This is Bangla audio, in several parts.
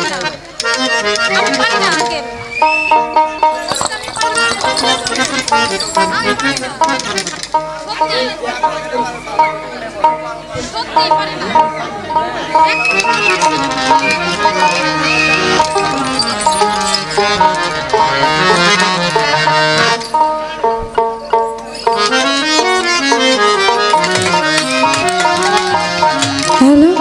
আমি পারি না আঙ্কেল, আমি পারি না, সত্যি সত্যি পারি না। হ্যালো,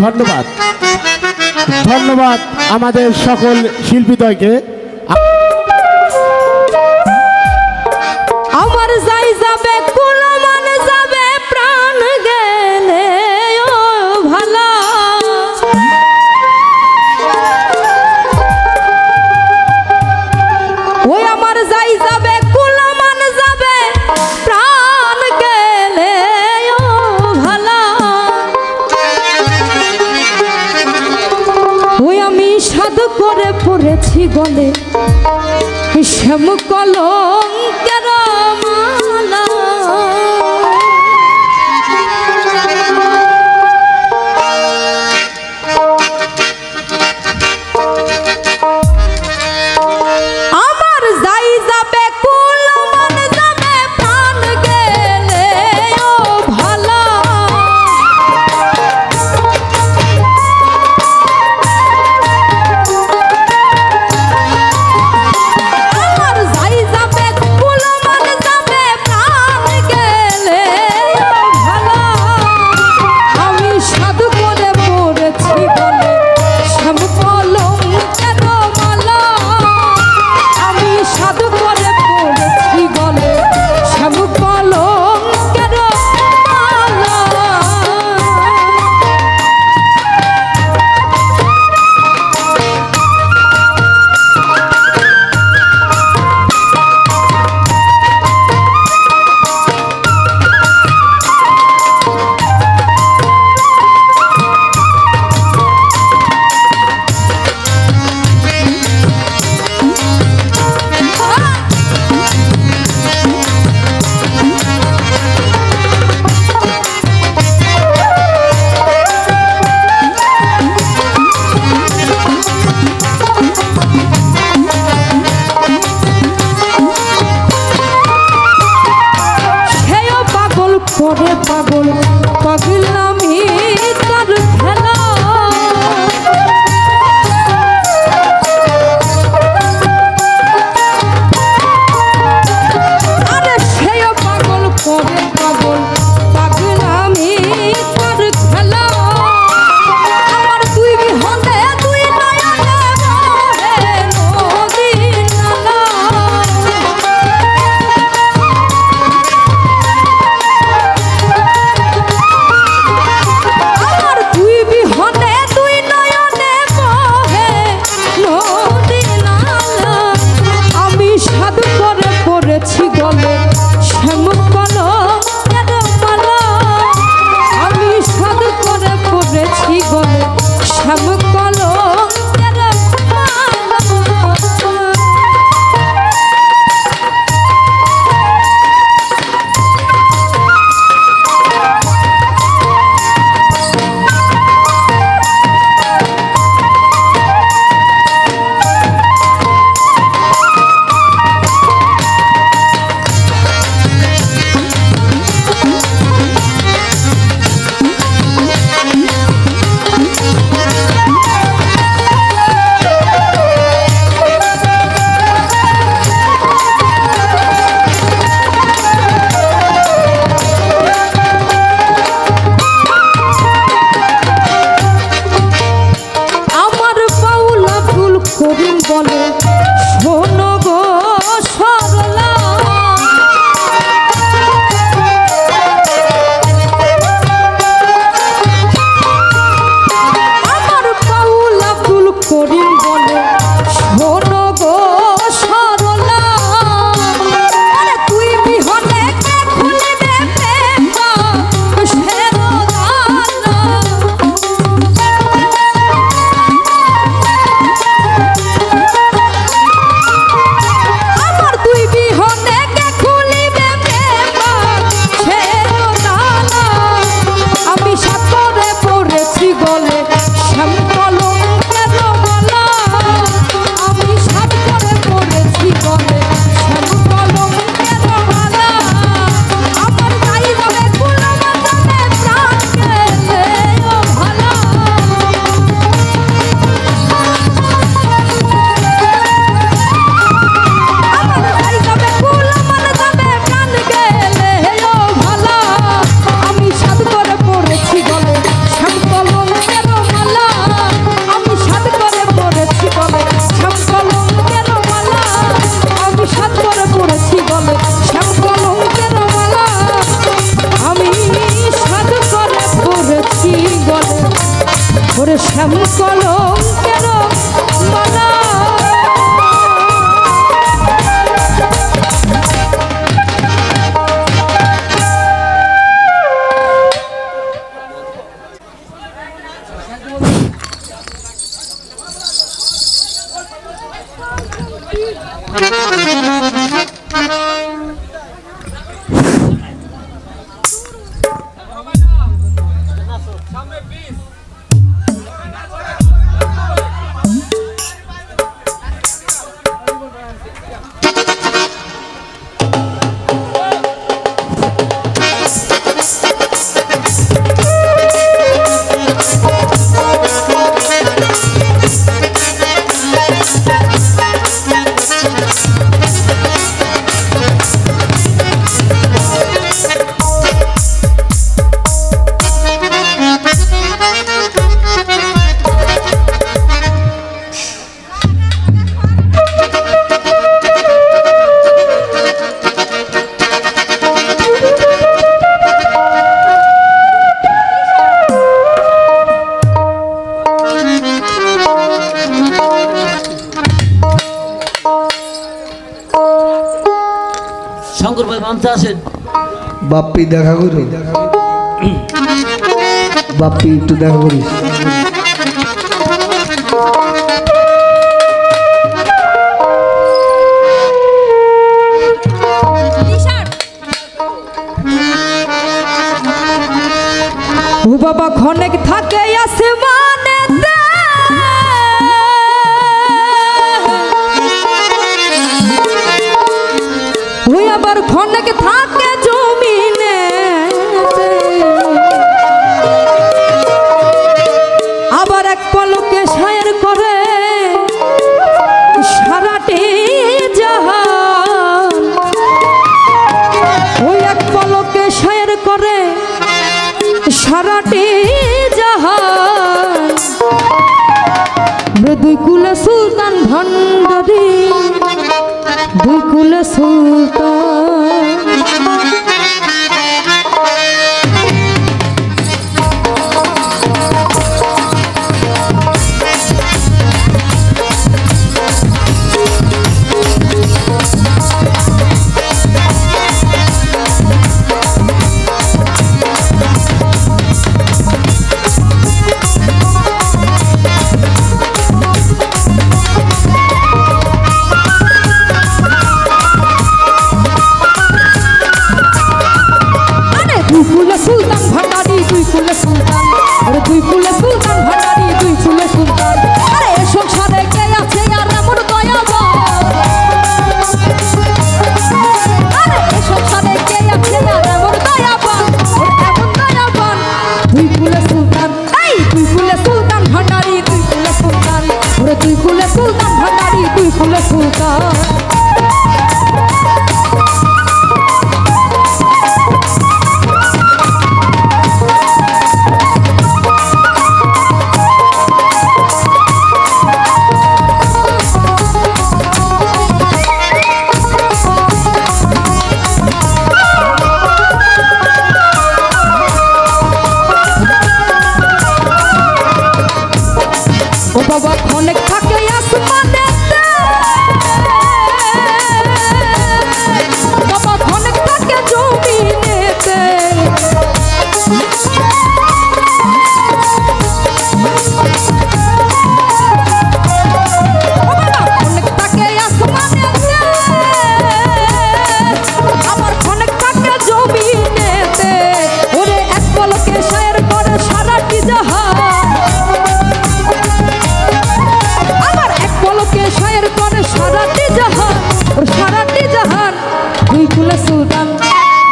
ধন্যবাদ। ধন্যবাদ আমাদের সকল শিল্পীদ্বয়কে। আমার যাই যাবে কুলমান যাবে প্রাণ গেলে ও ভালো ওই আমার যাই যাবে কুলমান যাবে প্রাণ গেলে ও ভালো ওই আমি সাধু করে পড়েছি গলে শ্যাম কলঙ্কের মালা আমার যাই যাবে কুলমান যাবে প্রাণ গেলে ও ভালো আমার যাই যাবে কুলমান যাবে প্রাণ গেলে ও ভালো আমি সাধু করে পড়েছি বলে শ্যাম কলঙ্কের মালা আমি সাধু করে পড়েছি বলে শ্যাম কলঙ্কের মালা সেও পাগল করে পাগল পাগলামি তার খেলা আরে সেও পাগল করে পাগল পাগলামি তার খেলা আমার দুই বিহনে দুই নয়নে বহে নদী নালা আমার দুই বিহনে দুই নয়নে বহে নদী নালা আমি সাধু করে পড়েছি গলে শ্যাম কলঙ্কের মালা আমি সাধু করে পড়েছি গলে শ্যাম কলঙ্কের মালা প্রেম কলঙ্কের মালা। শঙ্কর ভাই মামতে আসেন। বাপ্পি দেখা করো, বাপ্পি একটু দেখা করিস। ও বাবা ক্ষণেক থাকে আসমানেতে, ওই আবার ক্ষণেক থাকে জমিনেতে, আবার এক পলকে শায়ের করে সারাটি জাহান। ওই এক পলকে শায়ের করে সারাটি জাহান। দুই কুলে সুলতান ভান্ডারি, দুই কুলে সুলতান। সুলতান ভান্ডারি দুই ফুলে সুলতান, আরে দুই ফুলে সুলতান ভান্ডারি দুই ফুলে সুলতান। আরে এ সংসারে কে আছে আর এমন দয়াবান, আরে এ সংসারে কে আছে আর এমন দয়াবান, এমন দয়াবান। দুই ফুলে সুলতান, এই দুই ফুলে সুলতান ভান্ডারি দুই ফুলে সুলতান, আরে দুই ফুলে সুলতান ভান্ডারি দুই ফুলে সুলতান। ও বাবা ক্ষণেক থাকে আসমানেতে, বাবা ক্ষণেক থাকে জমিনেতে, ক্ষণেক থাকে আসমানেতে, আবার ক্ষণেক থাকে জমিনেতে। ওরে এক পলকে শায়ের করে সারাটি জাহান, আবার এক পলকে শায়ের করে সারাটি জাহান, সারাটি জাহান। দুই কুলে সুলতান,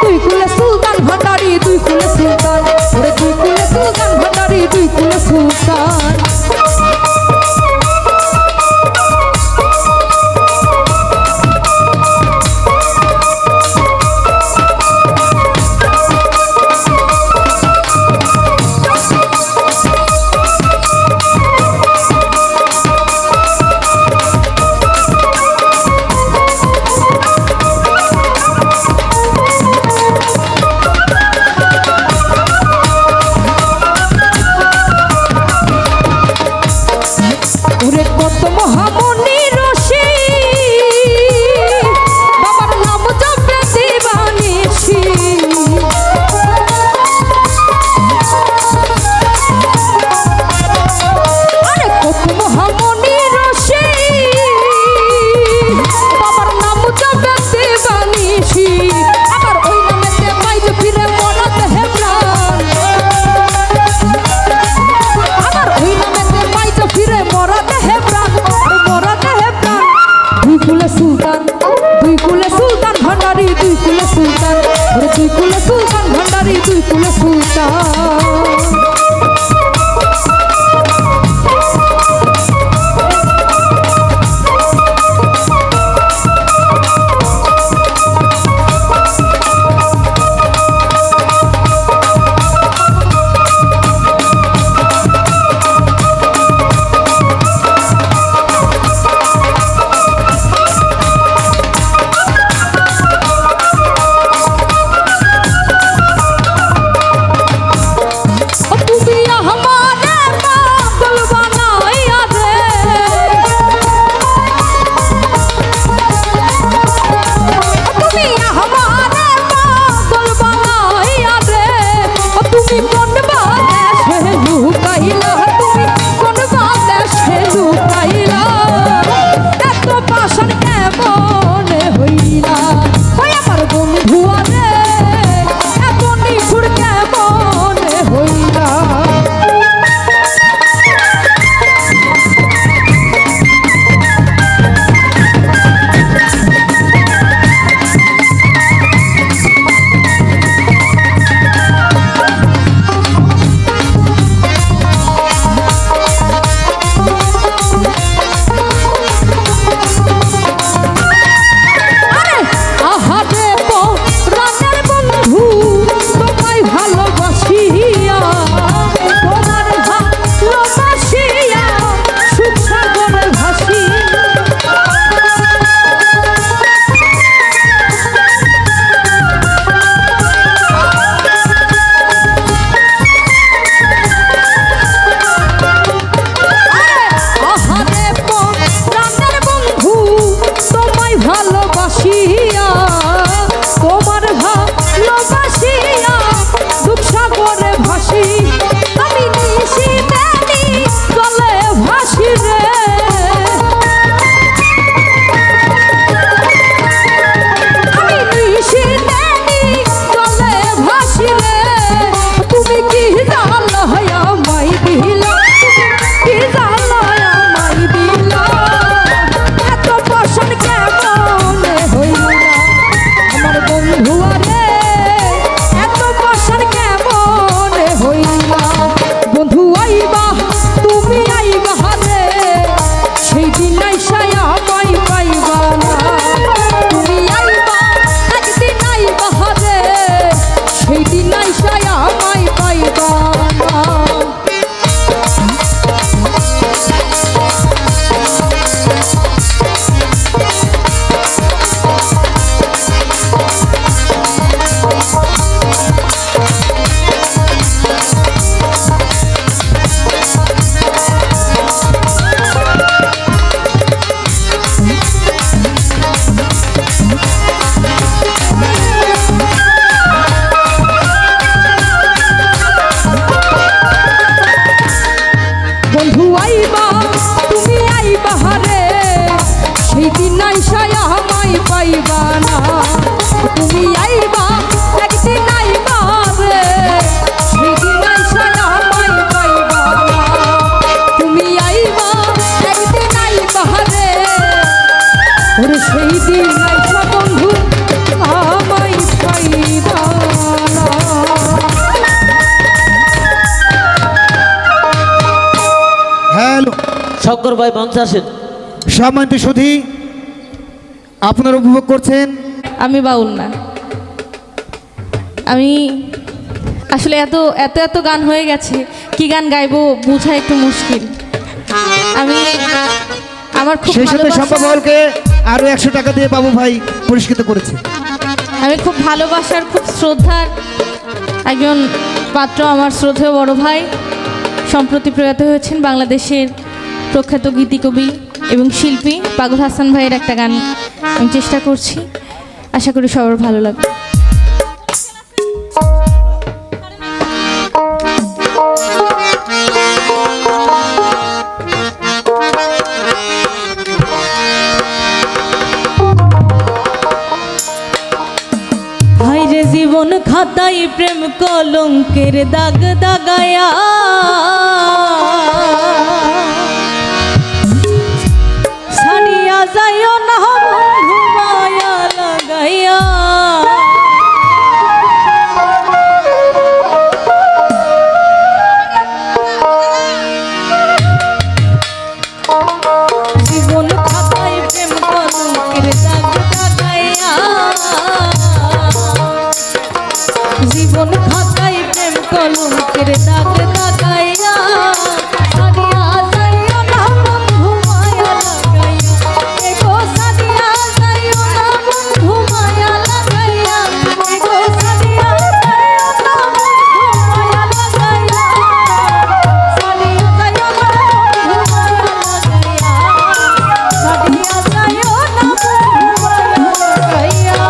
দুই কুলে সুলতান ভান্ডারি দুই কুলে সুলতান, ওরে দুই কুলে সুলতান ভান্ডারি দুই কুলে সুলতান। ওরে দুই কুলে সুলতান ভান্ডারি দুই কুলে সুলতান শঙ্কর ভাই মঞ্চে আসেন। সম্মানিত সুধী, আপনারা উপভোগ করছেন। আমি বাউল না, আমি আসলে এত এত এত গান হয়ে গেছে, কি গান গাইবো বোঝা একটু মুশকিল। আমি আমার খুব সেই সাথে ভালোবাসা- সম্পাদককে আরো 100 টাকা দিয়ে বাবু ভাই পুরস্কৃত করেছে। আমি খুব ভালোবাসার, খুব শ্রদ্ধার একজন পাত্র, আমার শ্রদ্ধেয় বড় ভাই, সম্প্রতি প্রয়াত হয়েছেন বাংলাদেশের প্রখ্যাত গীতিকবি এবং শিল্পী পাগল হাসান ভাইয়ের একটা গান আমি চেষ্টা করছি, আশা করি সবার ভালো লাগবে। হায়রে জীবন খাতায় প্রেম কলঙ্কের দাগ দাগায়া, সারিয়া যাইও না বন্ধু মায়া লাগাইয়া। জীবন খাতায় প্রেম কলঙ্কের দাগ দাগাইয়া সারিয়া যাইও না বন্ধু মায়া লাগাইয়া এগো সারিয়া যাইও না বন্ধু মায়া লাগাইয়া এগো সারিয়া যাইও না বন্ধু মায়া লাগাইয়া সারিয়া যাইও না বন্ধু মায়া লাগাইয়া সারিয়া যাইও না বন্ধু মায়া লাগাইয়া।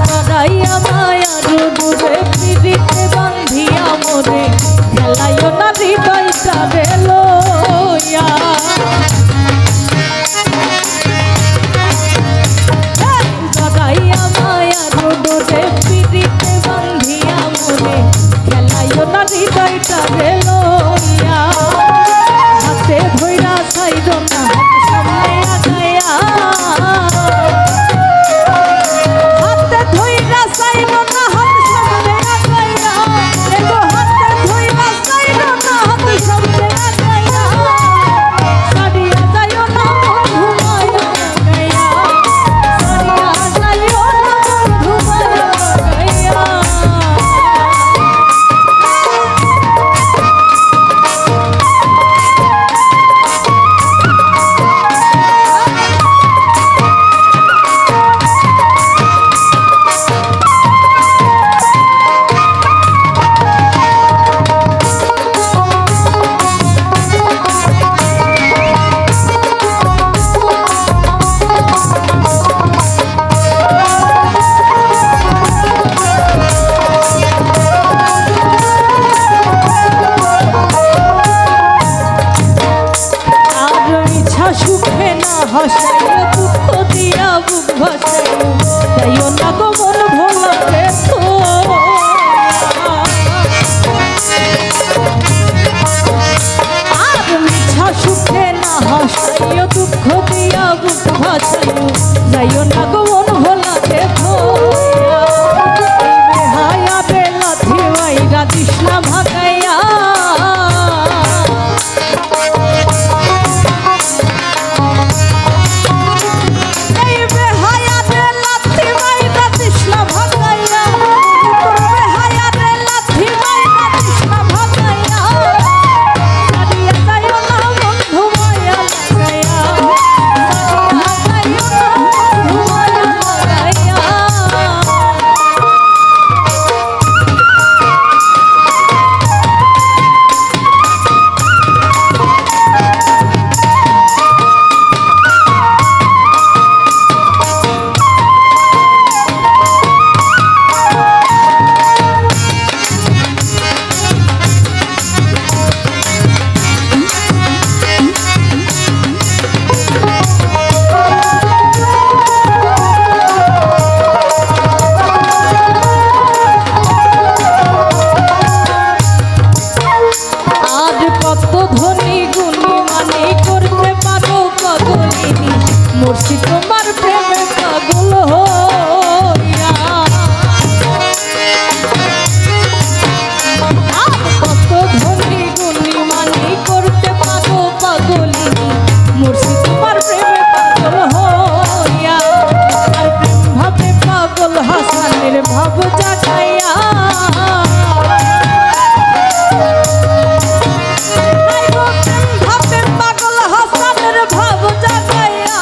জড়াইয়া মায়ার ডুবে পিড়িতে বান্ধিয়া মোরে খেলাইও না হৃদয়টা রে লইয়া জড়াইয়া মায়ার ডুবে পিড়িতে বান্ধিয়া মোরে খেলাইও না হৃদয়টা রে লইয়া হাতে ধইরা ছাইর না সামনে আগাইয়া হাতে ধইরা চাইলো না হাত সামনে আগাইয়া এগো হাতে ধইরা চাইলো না হাত সামনে আগাইয়া সারিয়া যাইও না বন্ধু মায়া লাগাইয়া সারিয়া যাইও না বন্ধু মায়া লাগাইয়া। আর ইচ্ছা সুখে না হাসাইও দুঃখ দিয়া বুক ভাসাইও যাইও না গো মন ভোলাতে আর ইচ্ছা সুখে না হাসাইও দুঃখ দিয়া বুক ভাসাইও যাইও না গো মন ভোলাতে হায়া বেলা থিওয়াইরা তৃষ্ণা ভাগাইয়া এই বেহায়াতে লাথি মাইরা তৃষ্ণা ভাগাইয়া তোর বেহায়াতে লাথি মাইরা তৃষ্ণা ভাগাইয়া সারিয়া যাইও না বন্ধু মায়া লাগাইয়া সারিয়া যাইও না বন্ধু মায়া লাগাইয়া। আজ কত ধনী গুণী মানে করতে পারো পাগলিনী মর্ষি তোমার প্রেমে পাগল হইয়া আজ কত ধনী গুণী মানে করতে পারো পাগলিনী মর্ষি তোমার প্রেমে পাগল হইয়া আর প্রেম ভাবে পাগল হাসানের ভাব জাগাইয়া ভাবে পাগল হাসানের ভাব জাগাইয়া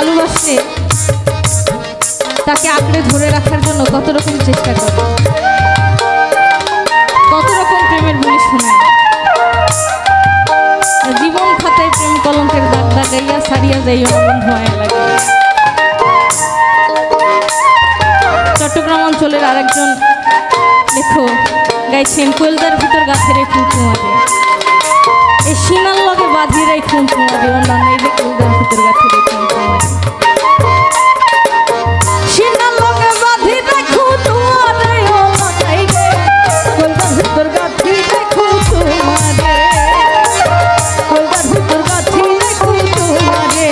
ভালোবাসলে তাকে আঁকড়ে ধরে রাখার জন্য কত রকম চেষ্টা করে, কত রকম প্রেমের বলি শোনায়। জীবন খাতায় প্রেম কলঙ্কের দাগ দাগাইয়া সারিয়া যাইও না বন্ধু মায়া লাগে। চট্টগ্রাম অঞ্চলের আরেকজন লেখক গাইছেন, কোয়েলদার ভিতর গাছের এই ফুল তোমাকে, এই সিনার লগে বাঁধিয়ে এই ফুল তোমাকে, অন্যান্য এই যে কোয়েলদার ভিতর গাছের এই ফুল তোমাকে, সিনার লগে বাঁধিয়ে রাখো তোমারে, ও মাথায় গে কোয়েলদার ভিতর গাছের এই ফুল তোমারে, কোয়েলদার ভিতর গাছের এই ফুল তোমারে।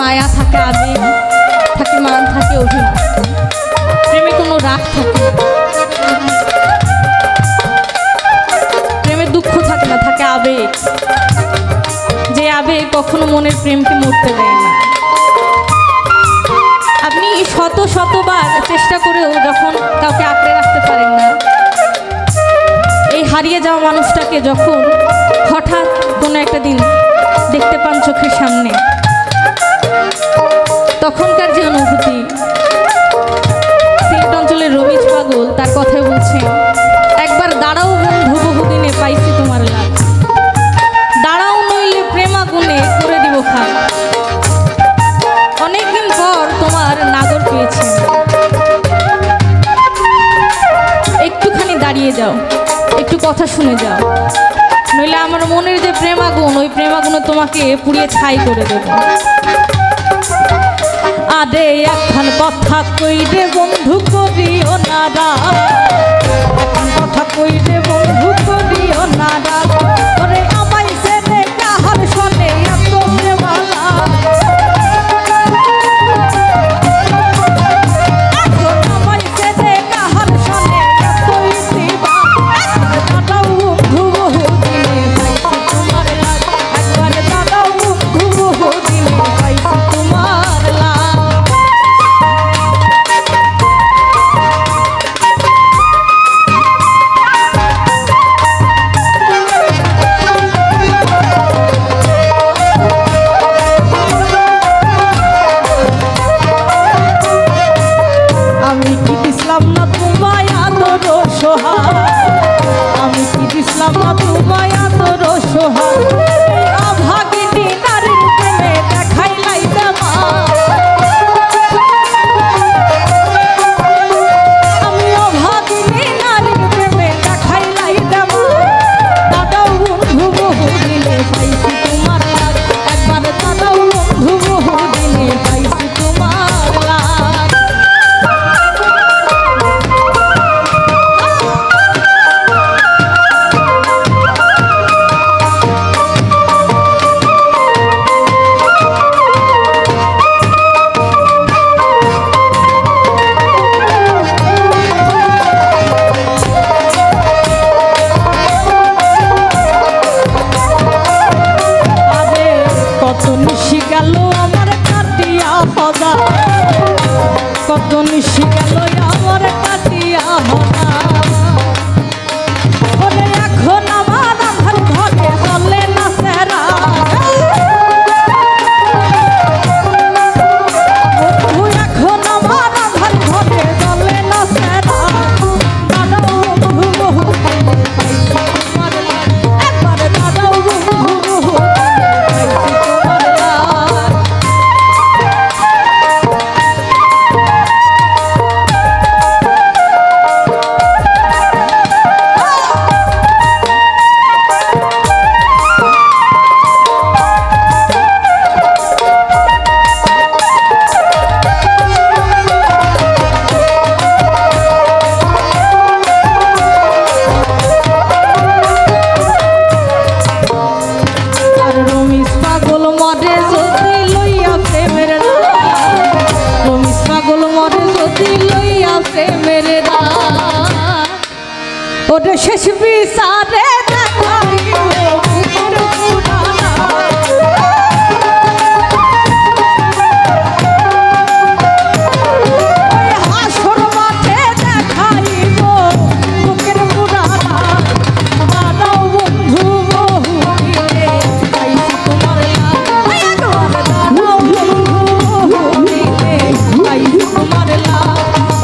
মায়া থাকে, আবেগ থাকে, মান থাকে, অভিমান, প্রেমে কোনো রাগ থাকে না, প্রেমে দুঃখ থাকে না, থাকে আবেগ, যে আবেগ কখনো মনের প্রেমকে মরতে দেয় না। আপনি শত শতবার চেষ্টা করেও যখন কাউকে আঁকড়ে রাখতে পারেন না, এই হারিয়ে যাওয়া মানুষটাকে যখন হঠাৎ কোনো একটা দিন দেখতে পান চোখের সামনে, তখনকার যে অনুভূতি, সিলেট অঞ্চলের রমিজ পাগল তার কথায় বলছেন, একবার দাঁড়াও বন্ধু বহুদিনে পাইছি তোমার লাভ, দাঁড়াও নইলে প্রেমা গুনে করে দিব খান, অনেকদিন পর তোমার নাগর পেয়েছি, একটুখানি দাঁড়িয়ে যাও, একটু কথা শুনে যাও, নইলে আমার মনের যে প্রেমাগুণ, ওই প্রেমাগুণ তোমাকে পুড়িয়ে ছাই করে দেব। আরে এখন কথা কই রে বন্ধু করিও না রাগ, এখন কথা কই রে বন্ধু করিও না রাগ, ওরে আমায় ছেড়ে কাহার শোনে এত প্রেমালা, এখন আমায় ছেড়ে কাহার শোনে এত ইতিবা, দাদাও বন্ধু বহুদিনে পাইছি তোমার লাগ, একবার দাদাও বন্ধু বহুদিনে পাইছি তোমার লাগ। আমি কি দিছিলাম না তোমায় আদর সোহাগ অভাগিনী নারীর প্রেমে দেখাইলাই দেমা আমি অভাগিনী নারীর প্রেমে দেখাইলাই দেমা দাদাও বন্ধু বহু দিনে পাইছি তোমার লাগ একবার দাদাও বন্ধু বহু দিনে পাইছি তোমার লাগ আরে কত নিশি গেল আমার কাটিয়া হদা কত নিশি গেল আমার কাটিয়া হদা ওরে এখন আমার আধার ঘরে চলে না সেরা বন্ধু এখন আমার আধার ঘরে চলে না সেরা দাদাও বন্ধু বহু দিনে পাইছি তোমার লাগ একবার দাদাও বন্ধু বহু দিনে পাইছি তোমার লাগ আর রমিস পাগল মরে যদি লইয়া প্রেমের রমিস পাগল মরে যদি লইয়া প্রেমের ওটা শেষ বিচারে দেখাইব বুকের পুরানা ওই হাসর মাঠে দেখাইব বুকের পুরানা দাদাও বন্ধু বহু দিনে পাইছি তোমার লাগ দাদাও বন্ধু বহু দিনে পাইছি তোমার লাগ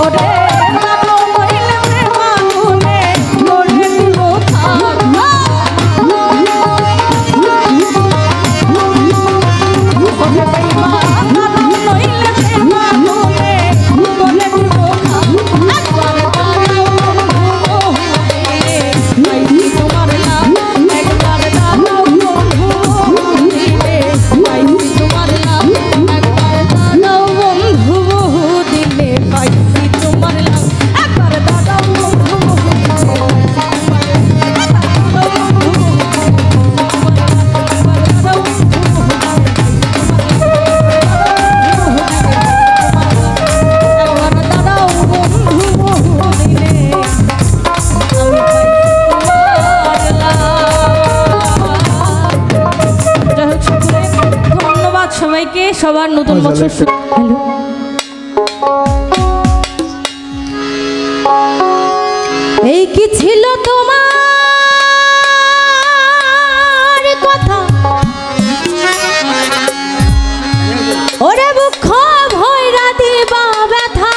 ওরে দাদাও মহিলা প্রেমাগুনে গড়ে দিল থাক ওরে বেঈমান দাদাও নইলে প্রেমাগুনে গড়ে দিল থাক একবার দাদাও বন্ধু বহু দিনে পাইছি তোমার লাগ একবার দাদাও বন্ধু বহু দিনে পাইছি তোমার লাগ একবার দাদাও বন্ধু বহু দিনে পাইছি তোমার লাগ একবার দাদাও বন্ধু বহু দিনে ধন্যবাদ সবাইকে সবার নতুন বছর হ্যালো এই কি ছিল তোমার কথা ওরে বুক ভৈরা দিবা ব্যথা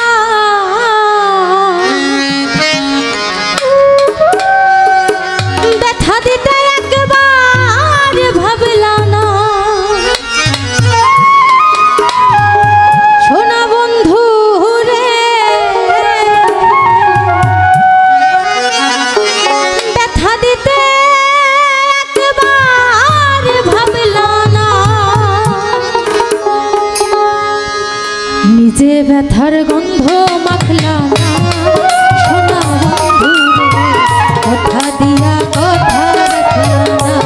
ব্যথা দিতে একবার ভাবলা না সোনা বন্ধু রে ব্যথা দিতে একবার ভাবলা না নিজে ব্যথার গন্ধ মাখলা না সোনা বন্ধু রে কথা দিয়া কথা রাখলা না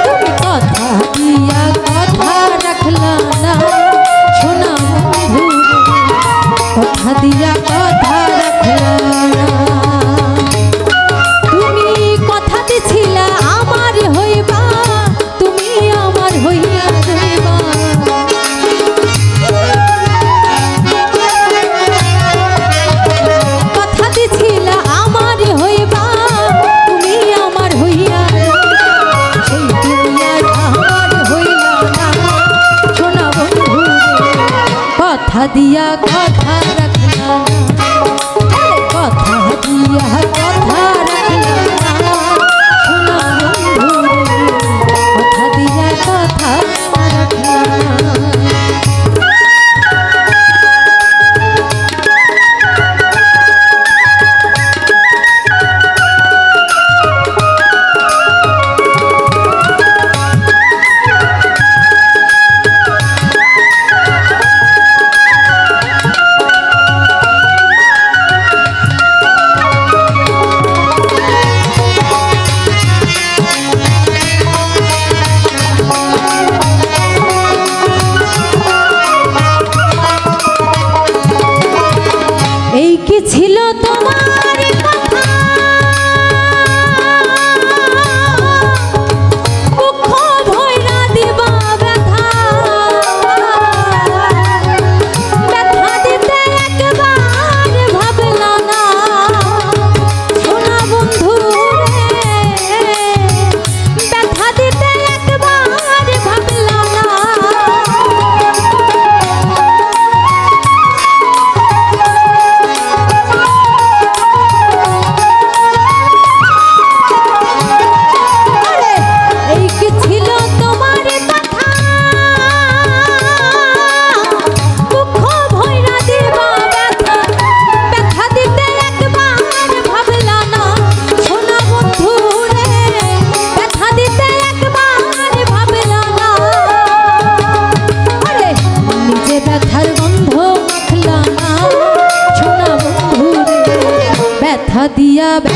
তুমি কথা দিয়া কথা রাখলা না সোনা বন্ধু রে কথা দিয়া কথা রাখলা না তুমি কথা দিছিলা আমার হইবা তুমি আমার হইয়া যাইবা কথা দিছিলা আমার হইবা তুমি আমার হইয়া যাইবা সেই তুমি আর আমার হইলা না সোনা বন্ধু রে কথা দিয়া কথা রাখলা না কথা দিয়া কথা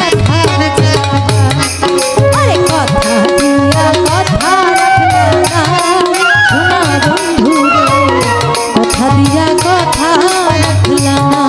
ব্যথা বুঝলা না। আরে কথা দিয়া কথা রাখলা না, সোনা বন্ধু রে, কথা দিয়া কথা রাখলা না।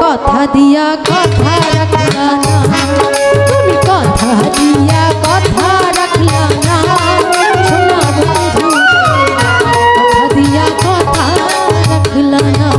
কথা দিয়া কথা রাখলা না, তুমি কথা দিয়া কথা রাখলা না, সোনা বন্ধু কথা দিয়া কথা রাখলা না।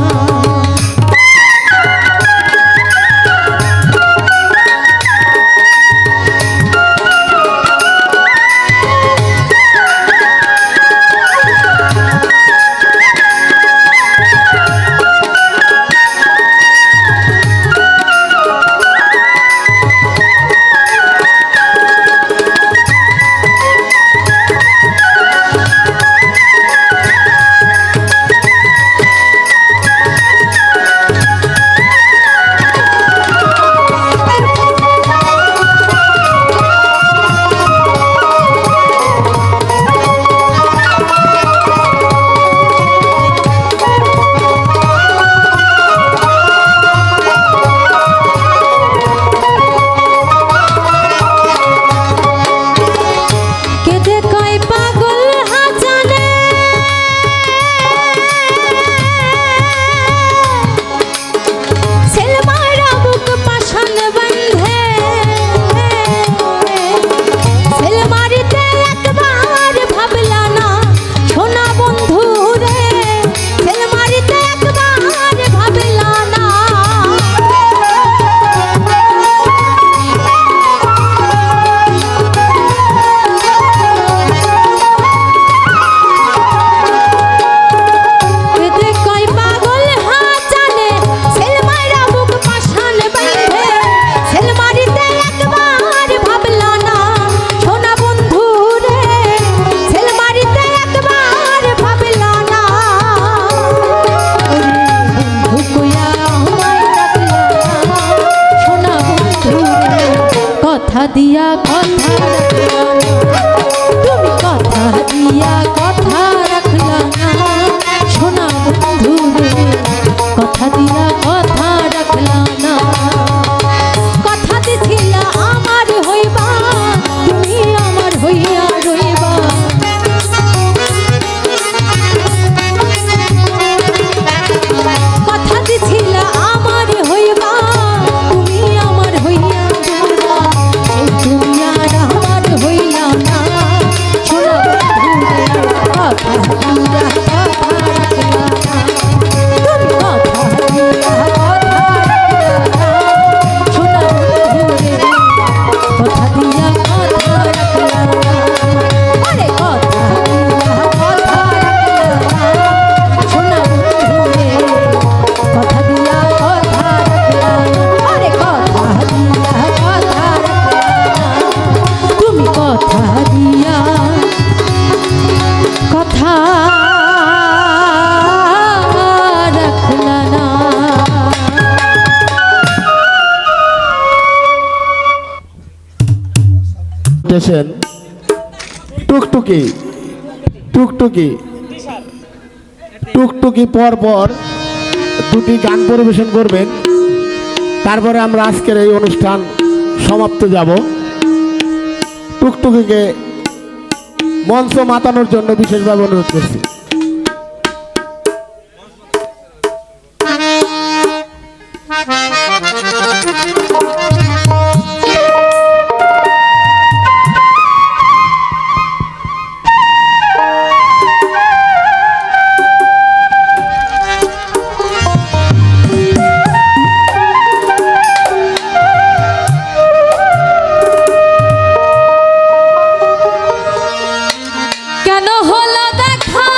কথা দিয়া কথা রাখলা না, তুমি কথা দিয়া কথা রাখলা না, সোনা বন্ধু রে, কথা দিয়া কথা রাখলা না। কথা দিছিলা আমার হইবা, তুমি আমার হইয়া রইবা, কথা দিছিলা আমার হইবা, তুমি আমার হইয়া রইবা, তুমি আর আমার হইলা না, সোনা বন্ধু রে, কথা দিয়া কথা রাখলা না, তুমি কথা দিয়া কথা রাখলা না, সোনা বন্ধু রে, কথা দিয়া কথা রাখলা না, আরে কথা দিয়া টুকটুকি টুকটুকি টুকটুকি পর পর দুটি গান পরিবেশন করবেন, তারপরে আমরা আজকের এই অনুষ্ঠান সমাপ্ত যাব। টুকটুকিকে মঞ্চ মাতানোর জন্য বিশেষভাবে অনুরোধ করছি। কেন হলো দেখা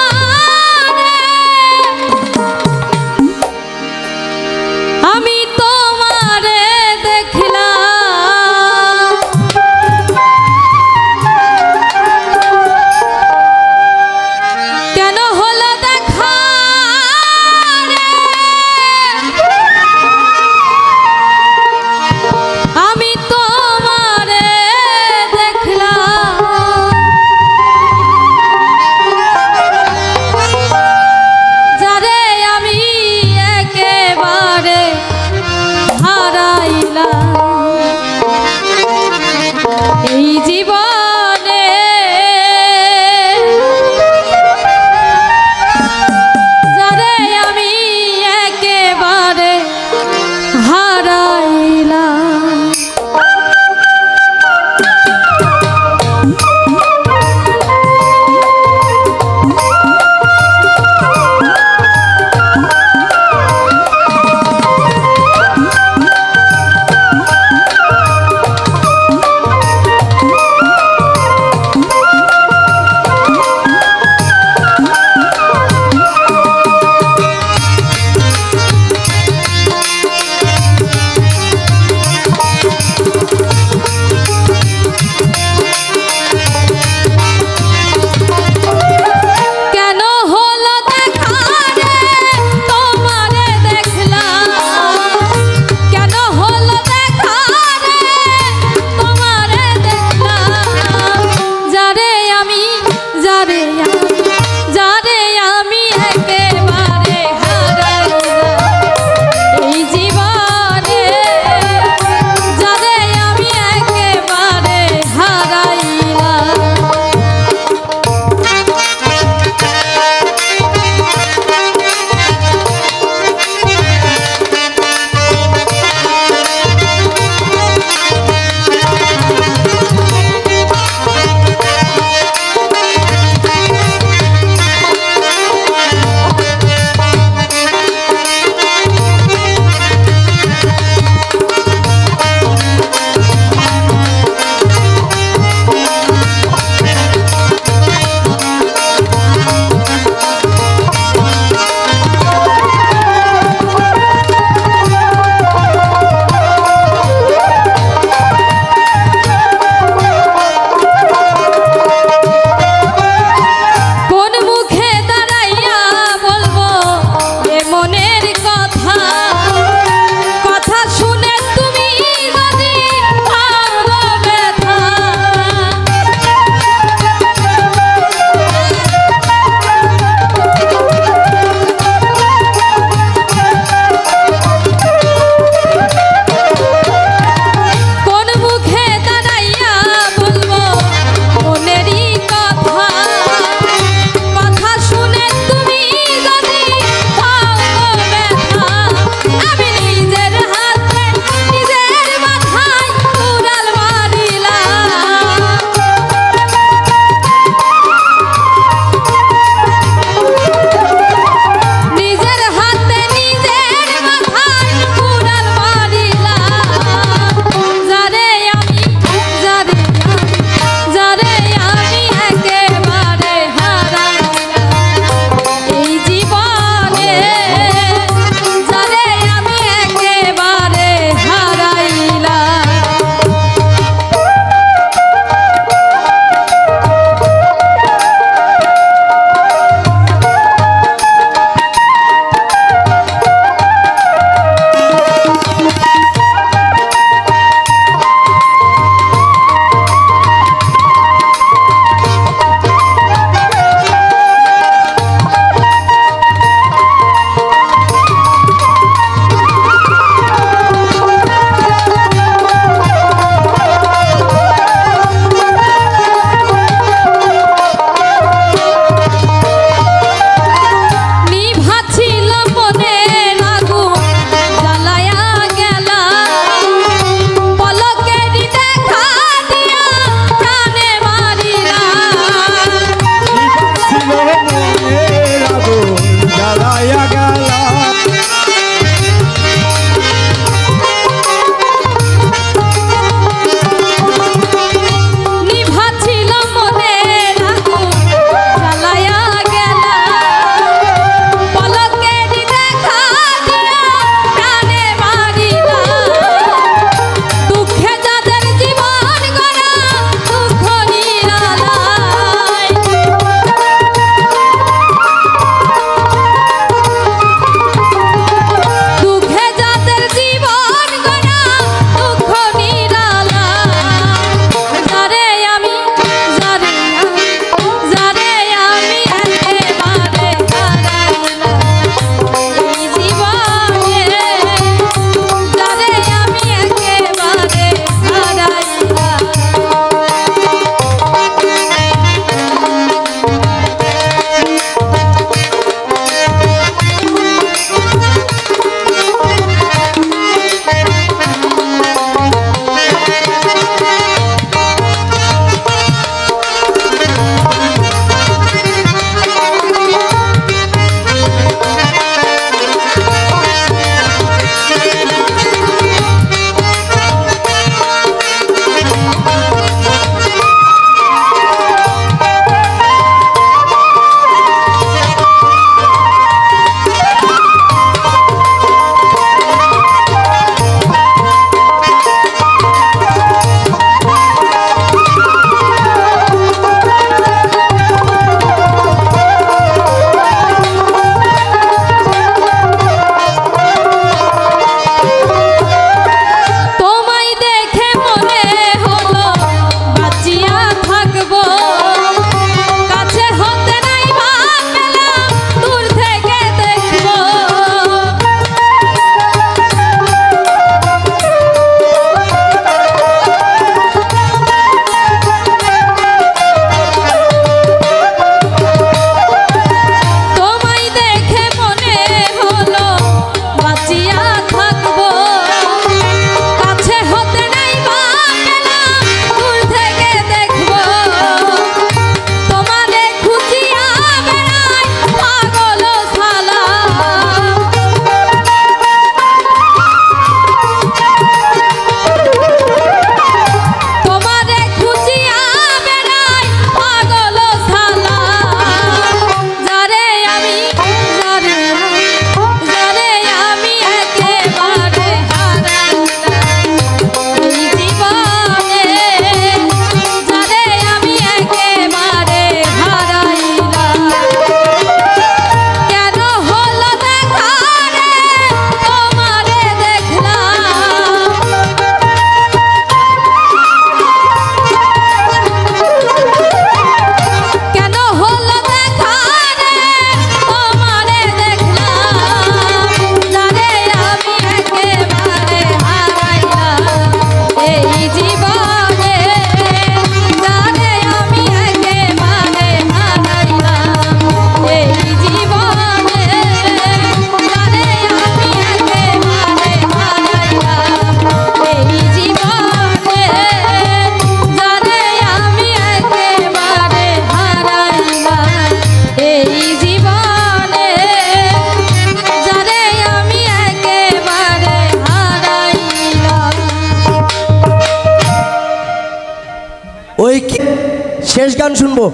শেষ গান শুনবো,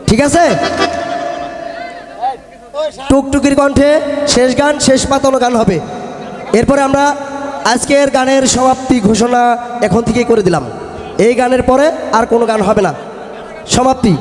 ঠিক আছে? টুকটুকির কণ্ঠে শেষ গান, শেষ পাতানো গান হবে। এরপরে আমরা আজকের গানের সমাপ্তি ঘোষণা এখন থেকেই করে দিলাম। এই গানের পরে আর কোনো গান হবে না, সমাপ্তি।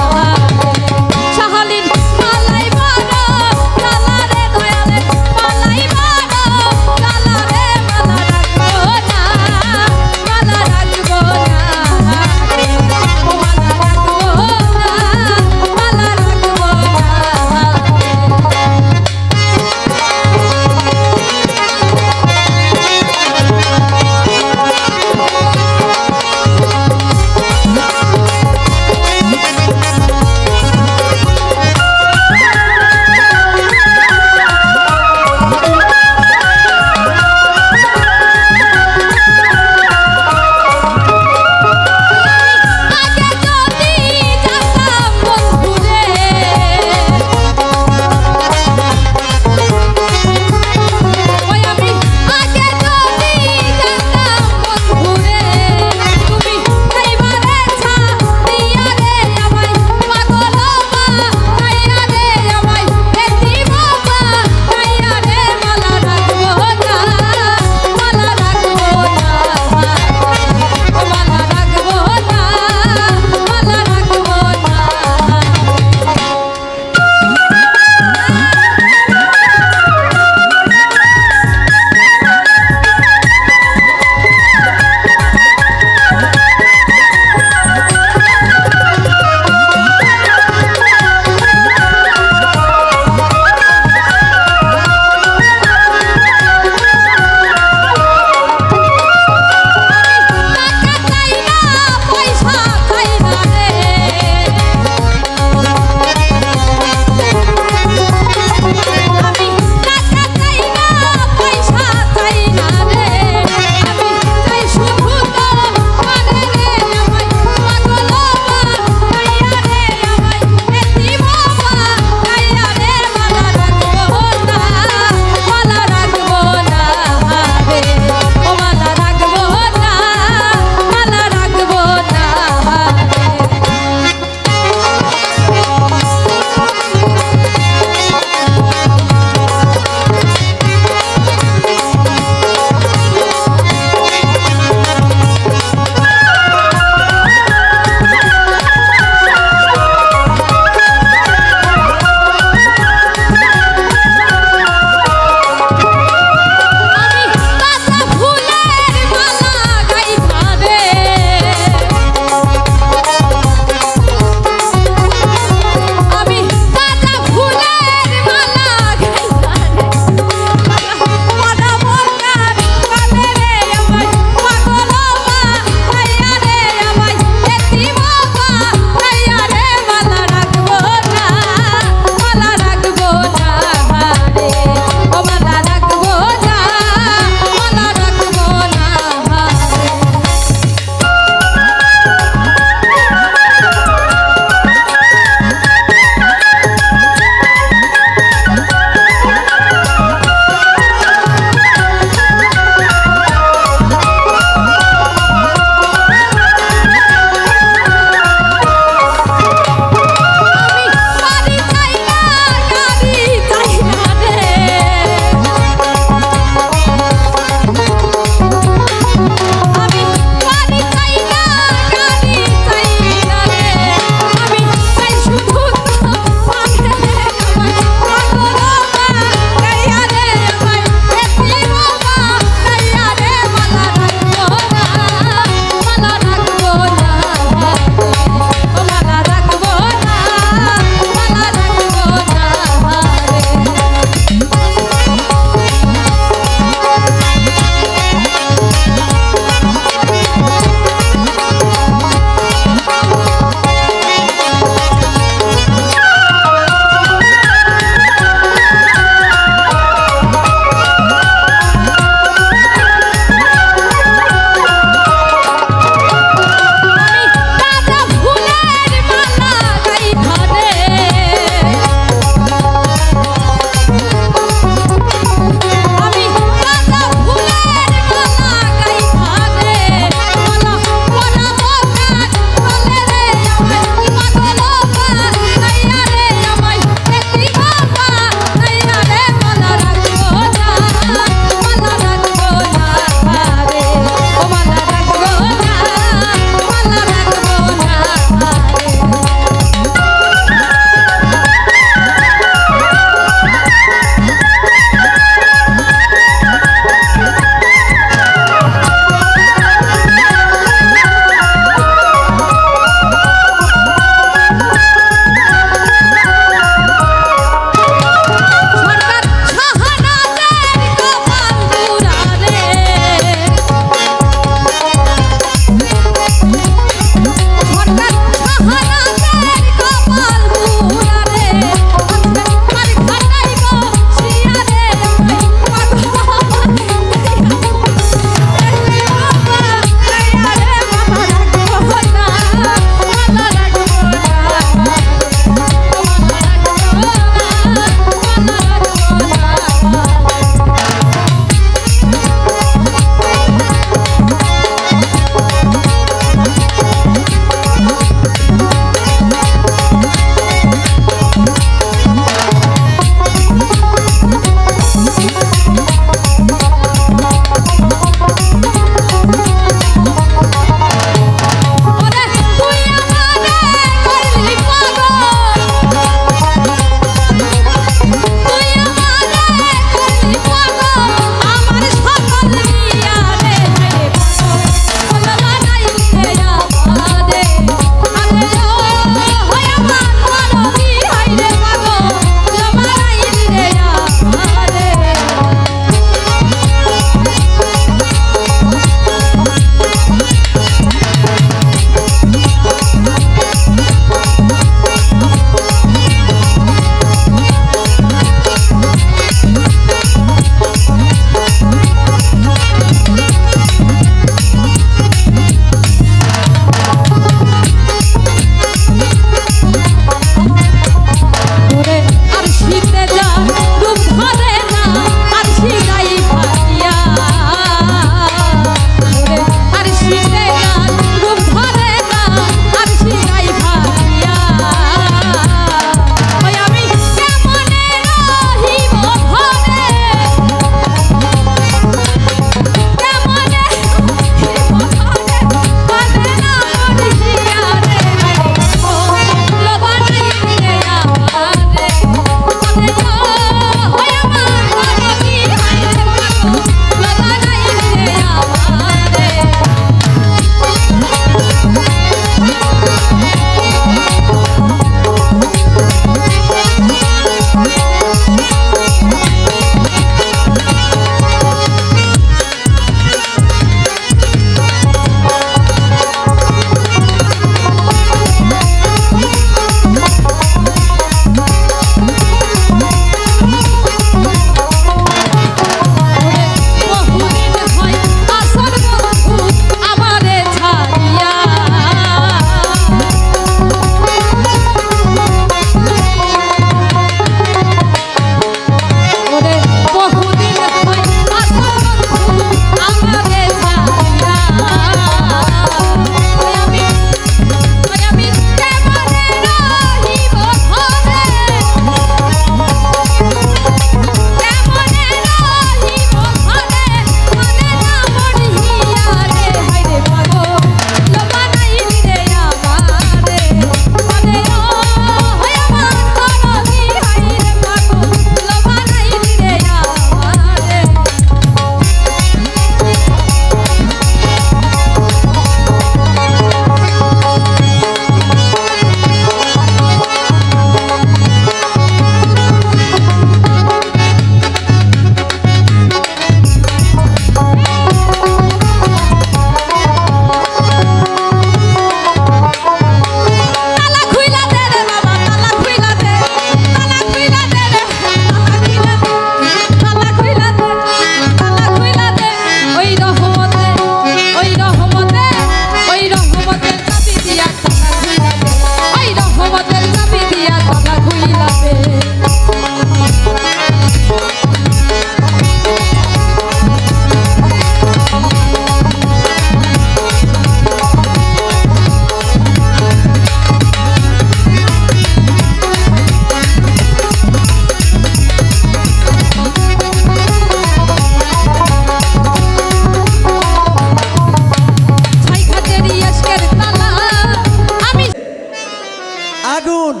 আগুন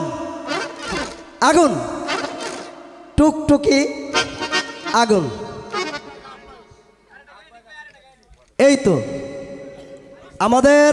আগুন টুকটুকি আগুন। এই তো আমাদের